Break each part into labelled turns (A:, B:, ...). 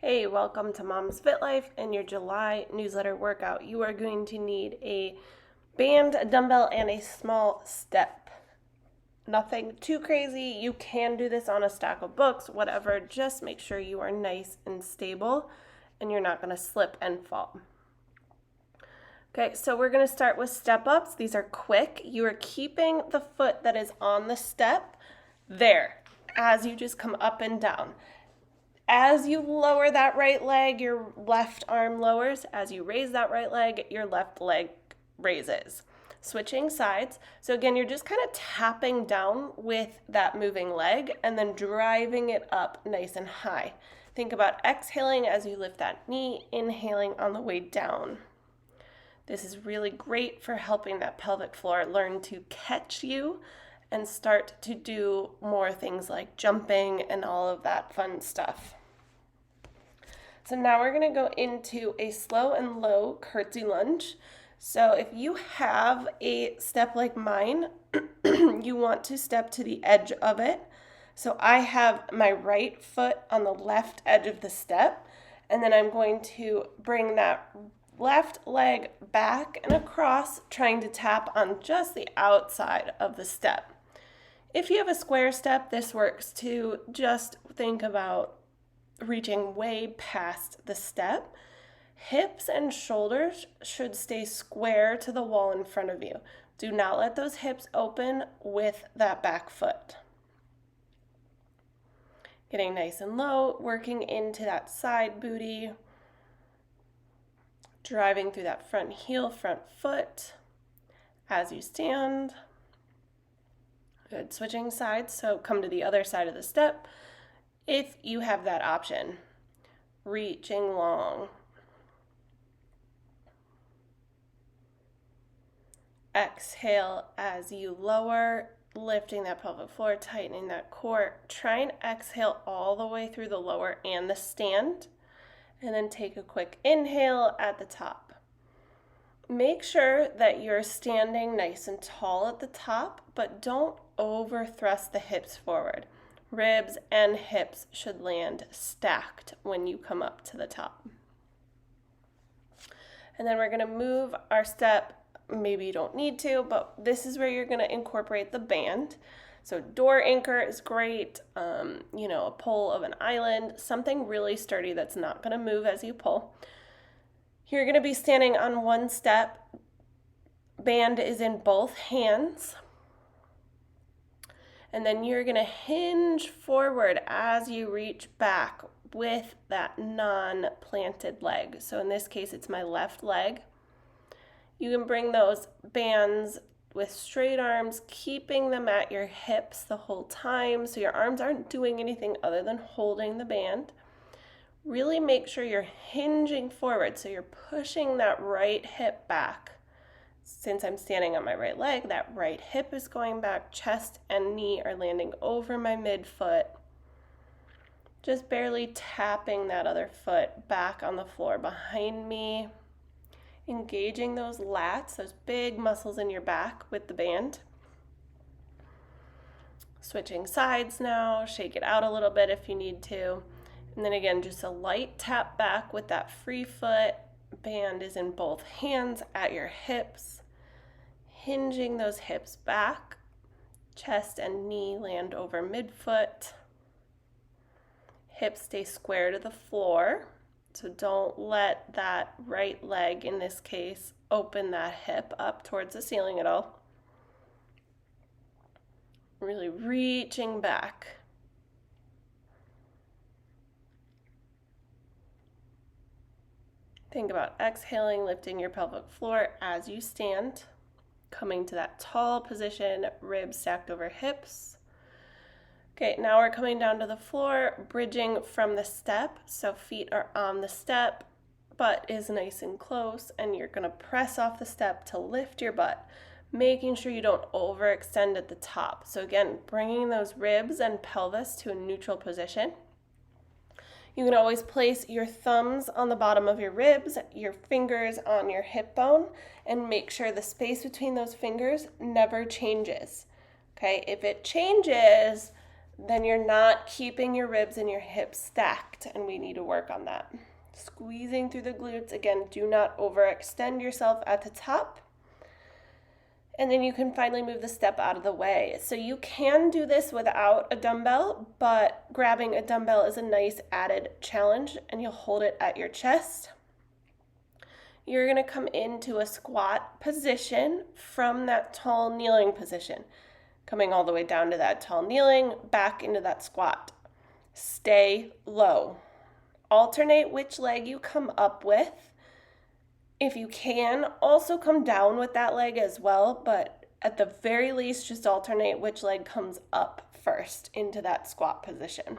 A: Hey, welcome to Mom's Fit Life and your July newsletter workout. You are going to need a band, a dumbbell, and a small step. Nothing too crazy. You can do this on a stack of books, whatever. Just make sure you are nice and stable and you're not going to slip and fall. Okay, so we're going to start with step ups. These are quick. You are keeping the foot that is on the step there as you just come up and down. As you lower that right leg, your left arm lowers. As you raise that right leg, your left leg raises. Switching sides. So again, you're just kind of tapping down with that moving leg and then driving it up nice and high. Think about exhaling as you lift that knee, inhaling on the way down. This is really great for helping that pelvic floor learn to catch you and start to do more things like jumping and all of that fun stuff. So now we're going to go into a slow and low curtsy lunge. So if you have a step like mine, you want to step to the edge of it. So I have my right foot on the left edge of the step, and then I'm going to bring that left leg back and across, trying to tap on just the outside of the step. If you have a square step, this works too. Just think about reaching way past the step. Hips and shoulders should stay square to the wall in front of you. Do not let those hips open with that back foot. Getting nice and low, working into that side booty, driving through that front heel, front foot as you stand. Good. Switching sides, so come to the other side of the step if you have that option. Reaching long. Exhale as you lower, lifting that pelvic floor, tightening that core. Try and exhale all the way through the lower and the stand, and then take a quick inhale at the top. Make sure that you're standing nice and tall at the top, but don't over thrust the hips forward. Ribs and hips should land stacked when you come up to the top. And then we're going to move our step. Maybe you don't need to, but this is where you're going to incorporate the band. So door anchor is great, a pull of an island, something really sturdy that's not going to move as you pull. You're going to be standing on one step. Band is in both hands. And then you're going to hinge forward as you reach back with that non-planted leg. So in this case, it's my left leg. You can bring those bands with straight arms, keeping them at your hips the whole time, so your arms aren't doing anything other than holding the band. Really make sure you're hinging forward, so you're pushing that right hip back. Since I'm standing on my right leg, that right hip is going back, chest and knee are landing over my midfoot. Just barely tapping that other foot back on the floor behind me. Engaging those lats, those big muscles in your back with the band. Switching sides now, shake it out a little bit if you need to. And then again, just a light tap back with that free foot. Band is in both hands at your hips. Hinging those hips back. Chest and knee land over midfoot. Hips stay square to the floor. So don't let that right leg, in this case, open that hip up towards the ceiling at all. Really reaching back. Think about exhaling, lifting your pelvic floor as you stand. Coming to that tall position, ribs stacked over hips. Okay, now we're coming down to the floor, bridging from the step. So feet are on the step, butt is nice and close, and you're gonna press off the step to lift your butt, making sure you don't overextend at the top. So again, bringing those ribs and pelvis to a neutral position. You can always place your thumbs on the bottom of your ribs, your fingers on your hip bone, and make sure the space between those fingers never changes. Okay, if it changes, then you're not keeping your ribs and your hips stacked, and we need to work on that. Squeezing through the glutes. Again, do not overextend yourself at the top. And then you can finally move the step out of the way. So you can do this without a dumbbell, but grabbing a dumbbell is a nice added challenge, and you'll hold it at your chest. You're going to come into a squat position from that tall kneeling position. Coming all the way down to that tall kneeling, back into that squat. Stay low. Alternate which leg you come up with. If you can, also come down with that leg as well, but at the very least, just alternate which leg comes up first into that squat position.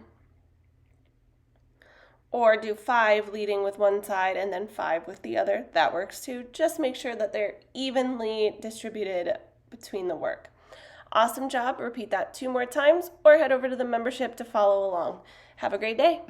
A: Or do 5 leading with one side and then 5 with the other. That works too. Just make sure that they're evenly distributed between the work. Awesome job. Repeat that 2 more times or head over to the membership to follow along. Have a great day.